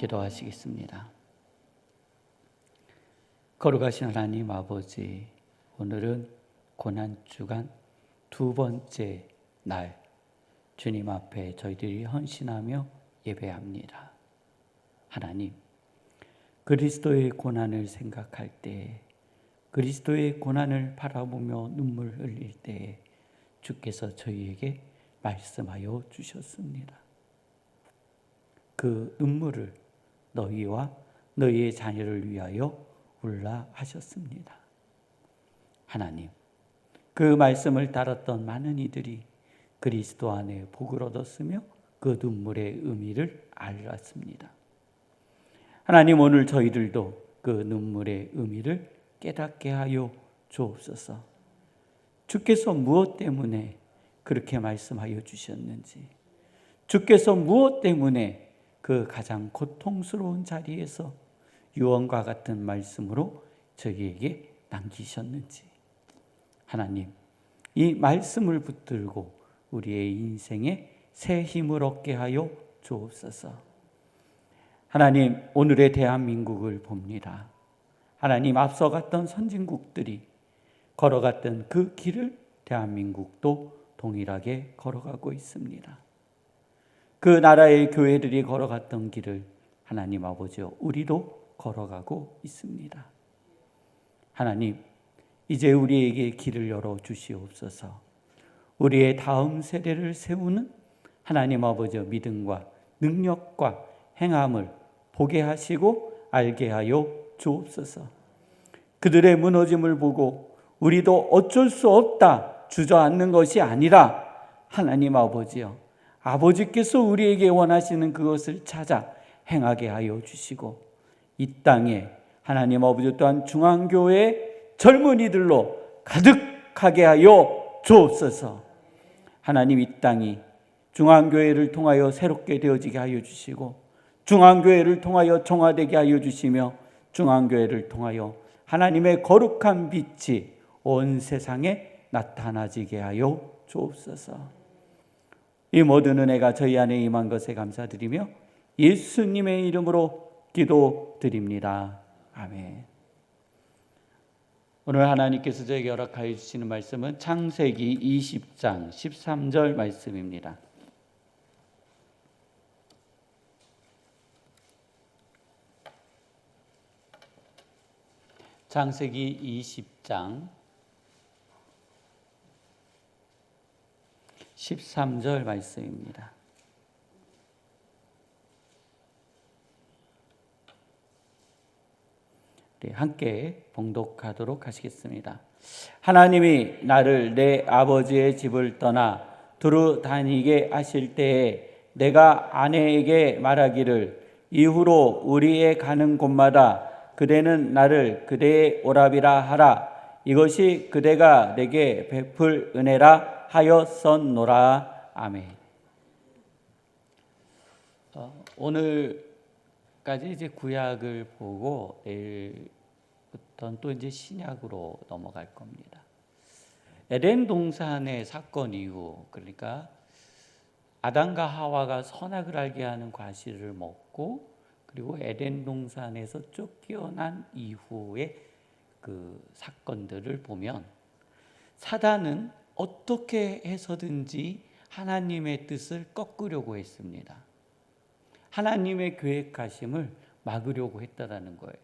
기도하시겠습니다. 거룩하신 하나님 아버지, 오늘은 고난주간 두 번째 날 주님 앞에 저희들이 헌신하며 예배합니다. 하나님, 그리스도의 고난을 생각할 때, 그리스도의 고난을 바라보며 눈물 흘릴 때 주께서 저희에게 말씀하여 주셨습니다. 그 눈물을 너희와 너희의 자녀를 위하여 울라 하셨습니다. 하나님, 그 말씀을 따랐던 많은 이들이 그리스도 안에 복을 얻었으며 그 눈물의 의미를 알았습니다. 하나님, 오늘 저희들도 그 눈물의 의미를 깨닫게 하여 주옵소서. 주께서 무엇 때문에 그렇게 말씀하여 주셨는지, 주께서 무엇 때문에 그 가장 고통스러운 자리에서 유언과 같은 말씀으로 저희에게 남기셨는지, 하나님, 이 말씀을 붙들고 우리의 인생에 새 힘을 얻게 하여 주옵소서. 하나님, 오늘의 대한민국을 봅니다. 하나님, 앞서 갔던 선진국들이 걸어갔던 그 길을 대한민국도 동일하게 걸어가고 있습니다. 그 나라의 교회들이 걸어갔던 길을 하나님 아버지, 우리도 걸어가고 있습니다. 하나님, 이제 우리에게 길을 열어 주시옵소서. 우리의 다음 세대를 세우는 하나님 아버지 믿음과 능력과 행함을 보게 하시고 알게 하여 주옵소서. 그들의 무너짐을 보고 우리도 어쩔 수 없다 주저앉는 것이 아니라 하나님 아버지여, 아버지께서 우리에게 원하시는 그것을 찾아 행하게 하여 주시고, 이 땅에 하나님 아버지 또한 중앙교회 젊은이들로 가득하게 하여 주옵소서. 하나님, 이 땅이 중앙교회를 통하여 새롭게 되어지게 하여 주시고, 중앙교회를 통하여 정화되게 하여 주시며, 중앙교회를 통하여 하나님의 거룩한 빛이 온 세상에 나타나지게 하여 주옵소서. 이 모든 은혜가 저희 안에 임한 것에 감사드리며 예수님의 이름으로 기도드립니다. 아멘. 오늘 하나님께서 저에게 허락하여 주시는 말씀은 창세기 20장 13절 말씀입니다. 창세기 20장 13절 말씀입니다. 우리 함께 봉독하도록 하시겠습니다. 하나님이 나를 내 아버지의 집을 떠나 두루 다니게 하실 때에 내가 아내에게 말하기를, 이후로 우리의 가는 곳마다 그대는 나를 그대의 오라비라 하라. 이것이 그대가 내게 베풀 은혜라 하였었노라. 아멘. 오늘까지 이제 구약을 보고 내일부터는 또 이제 신약으로 넘어갈 겁니다. 에덴 동산의 사건 이후, 그러니까 아담과 하와가 선악을 알게 하는 과실을 먹고, 그리고 에덴 동산에서 쫓겨난 이후의 그 사건들을 보면 사단은 어떻게 해서든지 하나님의 뜻을 꺾으려고 했습니다. 하나님의 계획하심을 막으려고 했다라는 거예요.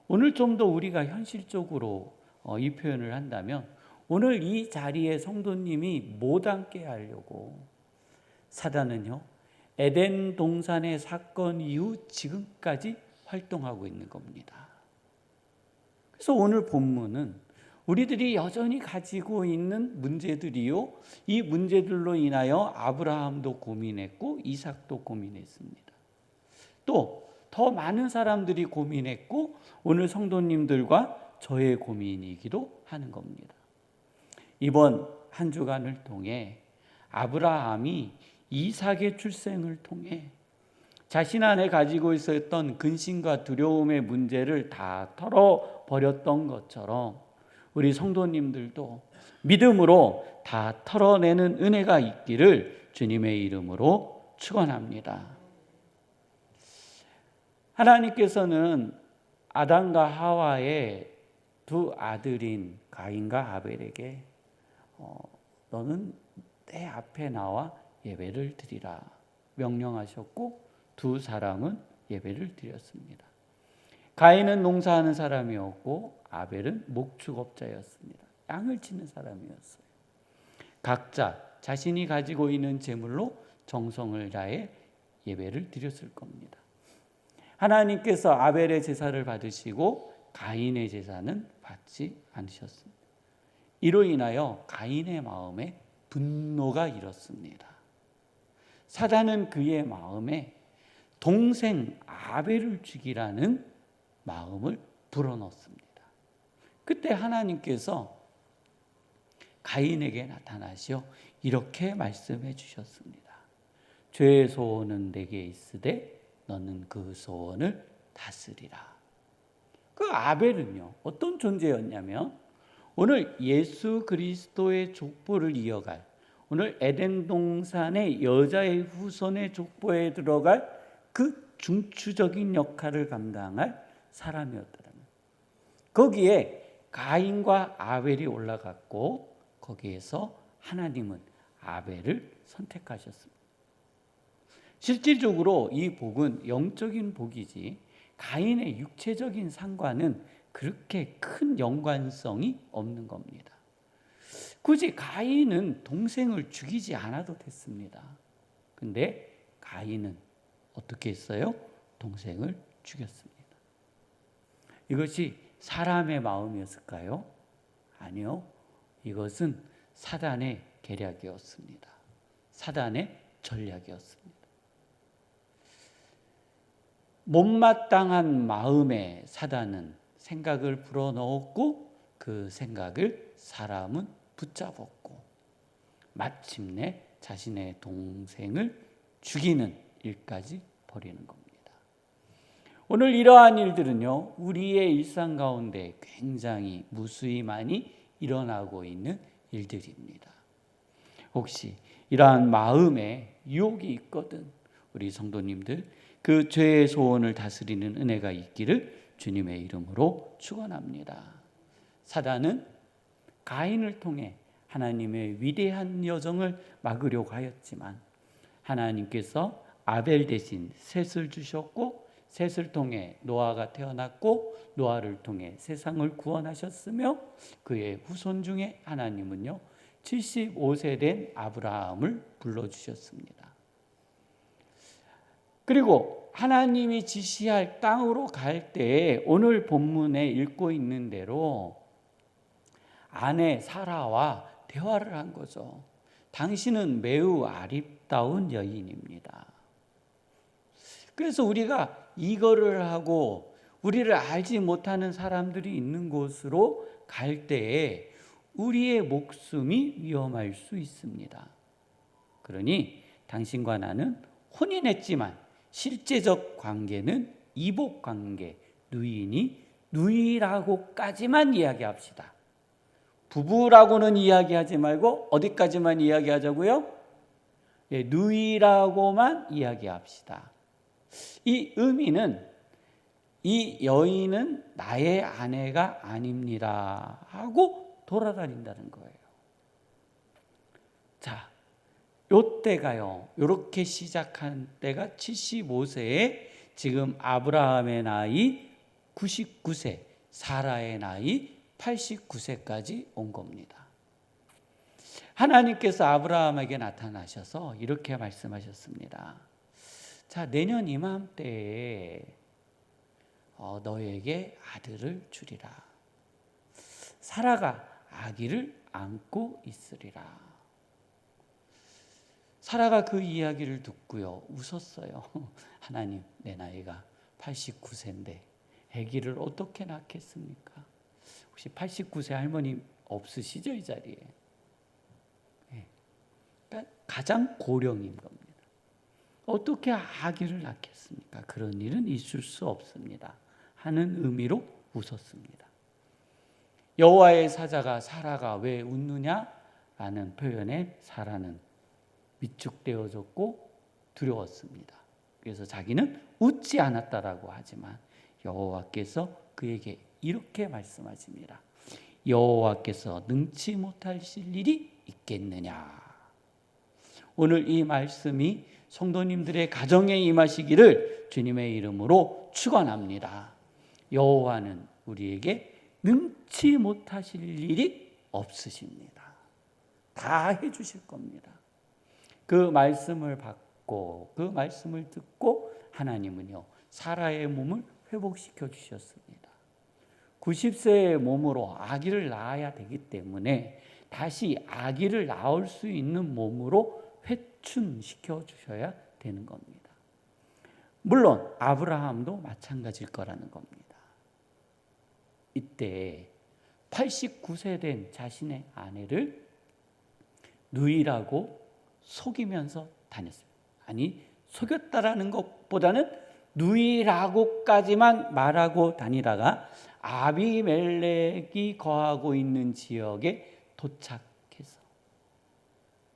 오늘 좀 더 우리가 현실적으로 이 표현을 한다면, 오늘 이 자리에 성도님이 못 앉게 하려고 사단은요, 에덴 동산의 사건 이후 지금까지 활동하고 있는 겁니다. 그래서 오늘 본문은 우리들이 여전히 가지고 있는 문제들이요, 이 문제들로 인하여 아브라함도 고민했고 이삭도 고민했습니다. 또 더 많은 사람들이 고민했고 오늘 성도님들과 저의 고민이기도 하는 겁니다. 이번 한 주간을 통해 아브라함이 이삭의 출생을 통해 자신 안에 가지고 있었던 근심과 두려움의 문제를 다 털어버렸던 것처럼 우리 성도님들도 믿음으로 다 털어내는 은혜가 있기를 주님의 이름으로 축원합니다. 하나님께서는 아담과 하와의 두 아들인 가인과 아벨에게 너는 내 앞에 나와 예배를 드리라 명령하셨고 두 사람은 예배를 드렸습니다. 가인은 농사하는 사람이었고 아벨은 목축업자였습니다. 양을 치는 사람이었어요. 각자 자신이 가지고 있는 재물로 정성을 다해 예배를 드렸을 겁니다. 하나님께서 아벨의 제사를 받으시고 가인의 제사는 받지 않으셨습니다. 이로 인하여 가인의 마음에 분노가 일었습니다. 사단은 그의 마음에 동생 아벨을 죽이라는 마음을 불어넣습니다. 그때 하나님께서 가인에게 나타나시어 이렇게 말씀해 주셨습니다. 죄의 소원은 내게 있으되 너는 그 소원을 다스리라. 그 아벨은요, 어떤 존재였냐면 오늘 예수 그리스도의 족보를 이어갈, 오늘 에덴 동산의 여자의 후손의 족보에 들어갈 그 중추적인 역할을 감당할 사람이었더라면, 거기에 가인과 아벨이 올라갔고 거기에서 하나님은 아벨을 선택하셨습니다. 실질적으로 이 복은 영적인 복이지 가인의 육체적인 상관은 그렇게 큰 연관성이 없는 겁니다. 굳이 가인은 동생을 죽이지 않아도 됐습니다. 근데 가인은 어떻게 했어요? 동생을 죽였습니다. 이것이 사람의 마음이었을까요? 아니요. 이것은 사단의 계략이었습니다. 사단의 전략이었습니다. 못마땅한 마음에 사단은 생각을 불어넣었고 그 생각을 사람은 붙잡았고 마침내 자신의 동생을 죽이는 일까지 벌이는 겁니다. 오늘 이러한 일들은요, 우리의 일상 가운데 굉장히 무수히 많이 일어나고 있는 일들입니다. 혹시 이러한 마음에 유혹이 있거든 우리 성도님들 그 죄의 소원을 다스리는 은혜가 있기를 주님의 이름으로 축원합니다. 사단은 가인을 통해 하나님의 위대한 여정을 막으려고 하였지만 하나님께서 아벨 대신 셋을 주셨고 셋을 통해 노아가 태어났고 노아를 통해 세상을 구원하셨으며 그의 후손 중에 하나님은요 75세 된 아브라함을 불러주셨습니다. 그리고 하나님이 지시할 땅으로 갈 때 오늘 본문에 읽고 있는 대로 아내 사라와 대화를 한 거죠. 당신은 매우 아름다운 여인입니다. 그래서 우리가 이거를 하고 우리를 알지 못하는 사람들이 있는 곳으로 갈 때에 우리의 목숨이 위험할 수 있습니다. 그러니 당신과 나는 혼인했지만 실제적 관계는 이복 관계, 누이니 누이라고까지만 이야기합시다. 부부라고는 이야기하지 말고 어디까지만 이야기하자고요? 누이라고만 이야기합시다. 이 의미는 이 여인은 나의 아내가 아닙니다 하고 돌아다닌다는 거예요. 자, 요때가요. 요렇게 시작한 때가 75세에 지금 아브라함의 나이 99세, 사라의 나이 89세까지 온 겁니다. 하나님께서 아브라함에게 나타나셔서 이렇게 말씀하셨습니다. 자, 내년 이맘때에 너에게 아들을 주리라. 사라가 아기를 안고 있으리라. 사라가 그 이야기를 듣고요 웃었어요. 하나님, 내 나이가 89세인데 아기를 어떻게 낳겠습니까? 혹시 89세 할머니 없으시죠? 이 자리에. 그러니까 가장 고령인 겁니다. 어떻게 아기를 낳겠습니까? 그런 일은 있을 수 없습니다 하는 의미로 웃었습니다. 여호와의 사자가 사라가 왜 웃느냐라는 표현에 사라는 위축되어졌고 두려웠습니다. 그래서 자기는 웃지 않았다라고 하지만 여호와께서 그에게 이렇게 말씀하십니다. 여호와께서 능치 못하실 일이 있겠느냐. 오늘 이 말씀이 성도님들의 가정에 임하시기를 주님의 이름으로 축원합니다. 여호와는 우리에게 능치 못하실 일이 없으십니다. 다 해주실 겁니다. 그 말씀을 받고 그 말씀을 듣고 하나님은요 사라의 몸을 회복시켜 주셨습니다. 90세의 몸으로 아기를 낳아야 되기 때문에 다시 아기를 낳을 수 있는 몸으로 회춘시켜 주셔야 되는 겁니다. 물론 아브라함도 마찬가지일 거라는 겁니다. 이때 89세 된 자신의 아내를 누이라고 속이면서 다녔어요. 아니, 속였다라는 것보다는 누이라고까지만 말하고 다니다가 아비멜렉이 거하고 있는 지역에 도착해서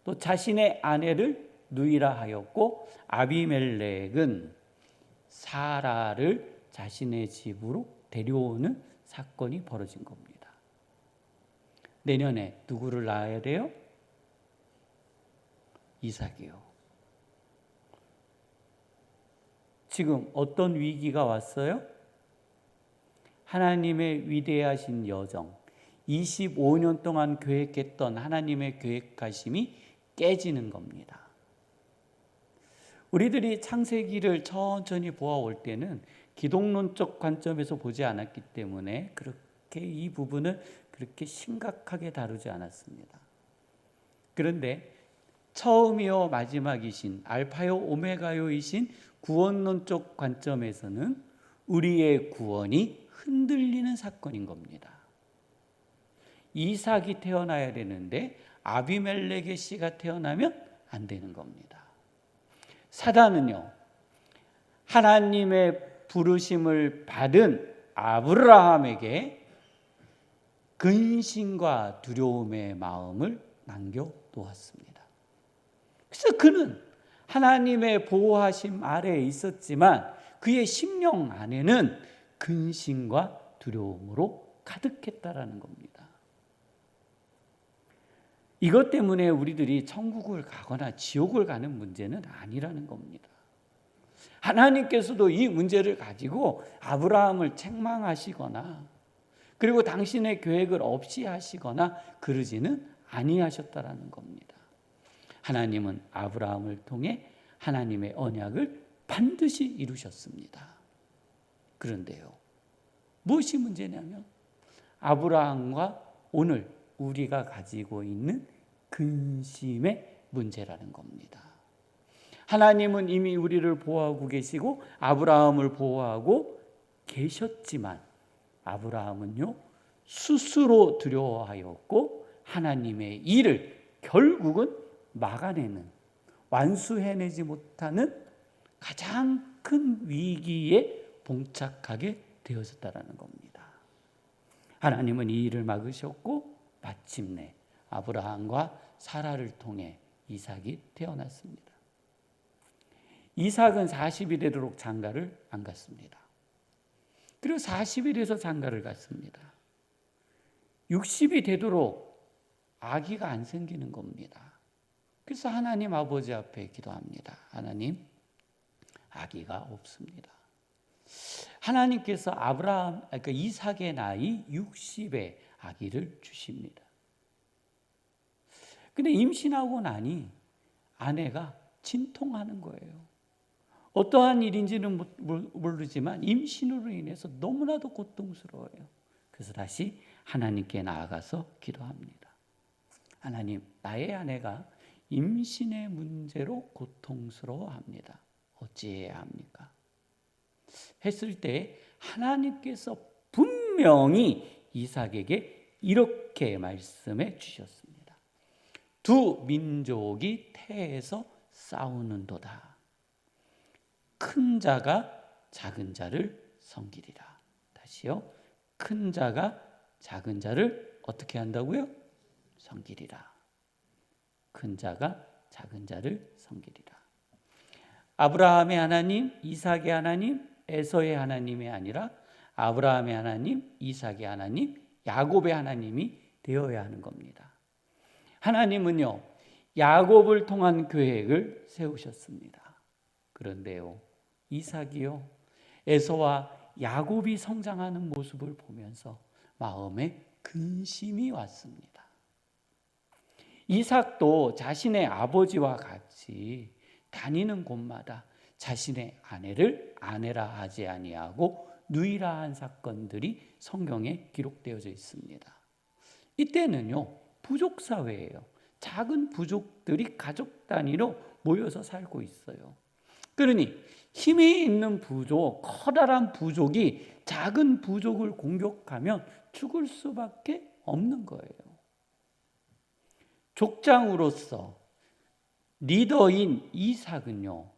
또 자신의 아내를 누이라 하였고 아비멜렉은 사라를 자신의 집으로 데려오는 사건이 벌어진 겁니다. 내년에 누구를 낳아야 돼요? 이삭이요. 지금 어떤 위기가 왔어요? 하나님의 위대하신 여정, 25년 동안 계획했던 하나님의 계획하심이 깨지는 겁니다. 우리들이 창세기를 천천히 보아올 때는 기독론적 관점에서 보지 않았기 때문에 그렇게 이 부분을 그렇게 심각하게 다루지 않았습니다. 그런데 처음이요 마지막이신 알파요 오메가요이신 구원론적 관점에서는 우리의 구원이 흔들리는 사건인 겁니다. 이삭이 태어나야 되는데 아비멜렉의 씨가 태어나면 안 되는 겁니다. 사단은요 하나님의 부르심을 받은 아브라함에게 근심과 두려움의 마음을 남겨놓았습니다. 그래서 그는 하나님의 보호하심 아래에 있었지만 그의 심령 안에는 근심과 두려움으로 가득했다라는 겁니다. 이것 때문에 우리들이 천국을 가거나 지옥을 가는 문제는 아니라는 겁니다. 하나님께서도 이 문제를 가지고 아브라함을 책망하시거나 그리고 당신의 계획을 없이 하시거나 그러지는 아니하셨다라는 겁니다. 하나님은 아브라함을 통해 하나님의 언약을 반드시 이루셨습니다. 그런데요, 무엇이 문제냐면 아브라함과 오늘 우리가 가지고 있는 근심의 문제라는 겁니다. 하나님은 이미 우리를 보호하고 계시고 아브라함을 보호하고 계셨지만 아브라함은요 스스로 두려워하였고 하나님의 일을 결국은 막아내는 완수해내지 못하는 가장 큰 위기에 봉착하게 되었다라는 겁니다. 하나님은 이 일을 막으셨고 마침내 아브라함과 사라를 통해 이삭이 태어났습니다. 이삭은 40이 되도록 장가를 안 갔습니다. 그리고 40이 돼서 장가를 갔습니다. 60이 되도록 아기가 안 생기는 겁니다. 그래서 하나님 아버지 앞에 기도합니다. 하나님, 아기가 없습니다. 하나님께서 그러니까 이삭의 나이 60에 아기를 주십니다. 근데 임신하고 나니 아내가 진통하는 거예요. 어떠한 일인지는 모르지만 임신으로 인해서 너무나도 고통스러워요. 그래서 다시 하나님께 나아가서 기도합니다. 하나님, 나의 아내가 임신의 문제로 고통스러워합니다. 어찌해야 합니까? 했을 때 하나님께서 분명히 이삭에게 이렇게 말씀해 주셨습니다. 두 민족이 태에서 싸우는도다. 큰 자가 작은 자를 섬기리라. 다시요. 큰 자가 작은 자를 어떻게 한다고요? 섬기리라. 큰 자가 작은 자를 섬기리라. 아브라함의 하나님, 이삭의 하나님, 에서의 하나님이 아니라 아브라함의 하나님, 이삭의 하나님, 야곱의 하나님이 되어야 하는 겁니다. 하나님은요, 야곱을 통한 계획을 세우셨습니다. 그런데요, 이삭이요, 에서와 야곱이 성장하는 모습을 보면서 마음에 근심이 왔습니다. 이삭도 자신의 아버지와 같이 다니는 곳마다 자신의 아내를 아내라 하지 아니하고 누이라 한 사건들이 성경에 기록되어져 있습니다. 이때는요, 부족 사회예요. 작은 부족들이 가족 단위로 모여서 살고 있어요. 그러니 힘이 있는 부족, 커다란 부족이 작은 부족을 공격하면 죽을 수밖에 없는 거예요. 족장으로서 리더인 이삭은요,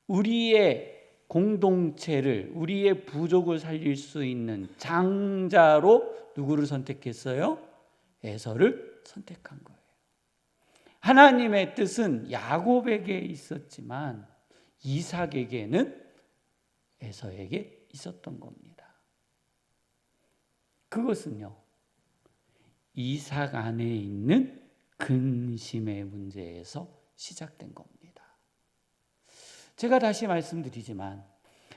우리의 공동체를, 우리의 부족을 살릴 수 있는 장자로 누구를 선택했어요? 에서를 선택한 거예요. 하나님의 뜻은 야곱에게 있었지만 이삭에게는 에서에게 있었던 겁니다. 그것은요, 이삭 안에 있는 근심의 문제에서 시작된 겁니다. 제가 다시 말씀드리지만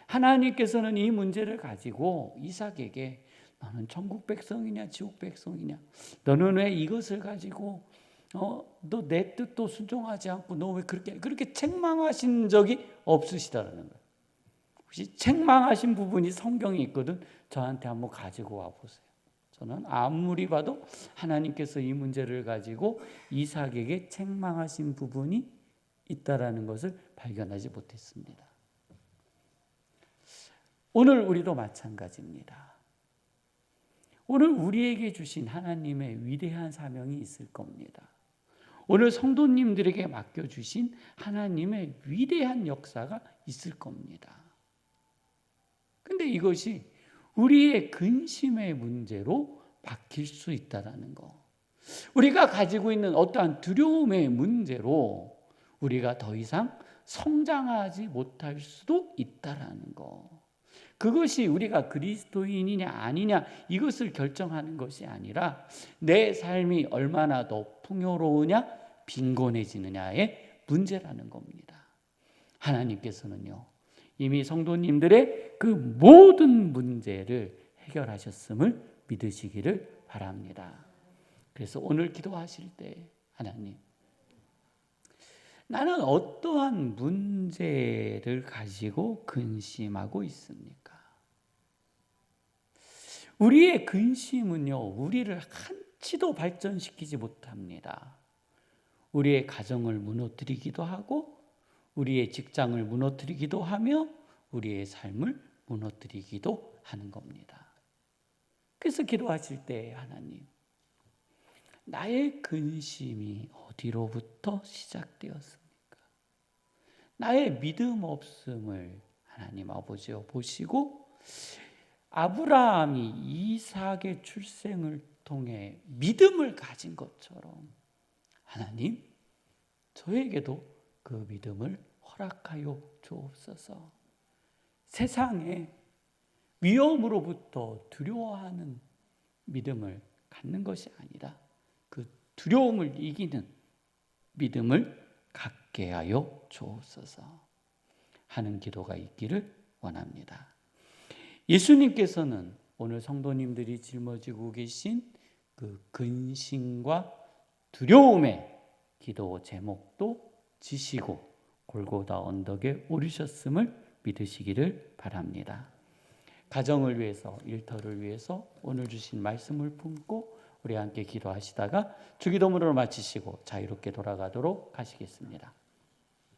하나님께서는 이 문제를 가지고 이삭에게 너는 천국 백성이냐 지옥 백성이냐, 너는 왜 이것을 가지고 너 내 뜻도 순종하지 않고 너 왜 그렇게 책망하신 적이 없으시다라는 거예요. 혹시 책망하신 부분이 성경에 있거든, 저한테 한번 가지고 와 보세요. 저는 아무리 봐도 하나님께서 이 문제를 가지고 이삭에게 책망하신 부분이 있다라는 것을 발견하지 못했습니다. 오늘 우리도 마찬가지입니다. 오늘 우리에게 주신 하나님의 위대한 사명이 있을 겁니다. 오늘 성도님들에게 맡겨주신 하나님의 위대한 역사가 있을 겁니다. 근데 이것이 우리의 근심의 문제로 바뀔 수 있다는 거. 우리가 가지고 있는 어떠한 두려움의 문제로 우리가 더 이상 성장하지 못할 수도 있다는 거. 그것이 우리가 그리스도인이냐 아니냐 이것을 결정하는 것이 아니라 내 삶이 얼마나 더 풍요로우냐 빈곤해지느냐의 문제라는 겁니다. 하나님께서는요, 이미 성도님들의 그 모든 문제를 해결하셨음을 믿으시기를 바랍니다. 그래서 오늘 기도하실 때, 하나님, 나는 어떠한 문제를 가지고 근심하고 있습니까? 우리의 근심은요, 우리를 한치도 발전시키지 못합니다. 우리의 가정을 무너뜨리기도 하고, 우리의 직장을 무너뜨리기도 하며, 우리의 삶을 무너뜨리기도 하는 겁니다. 그래서 기도하실 때, 하나님, 나의 근심이 어디로부터 시작되었습니까? 나의 믿음 없음을 하나님 아버지여 보시고, 아브라함이 이삭의 출생을 통해 믿음을 가진 것처럼 하나님, 저에게도 그 믿음을 허락하여 주옵소서. 세상에 위험으로부터 두려워하는 믿음을 갖는 것이 아니라 그 두려움을 이기는 믿음을 갖게 하여 주옵소서 하는 기도가 있기를 원합니다. 예수님께서는 오늘 성도님들이 짊어지고 계신 그 근심과 두려움의 기도 제목도 지시고 골고다 언덕에 오르셨음을 믿으시기를 바랍니다. 가정을 위해서, 일터를 위해서 오늘 주신 말씀을 품고 우리 함께 기도하시다가 주기도문으로 마치시고 자유롭게 돌아가도록 하시겠습니다.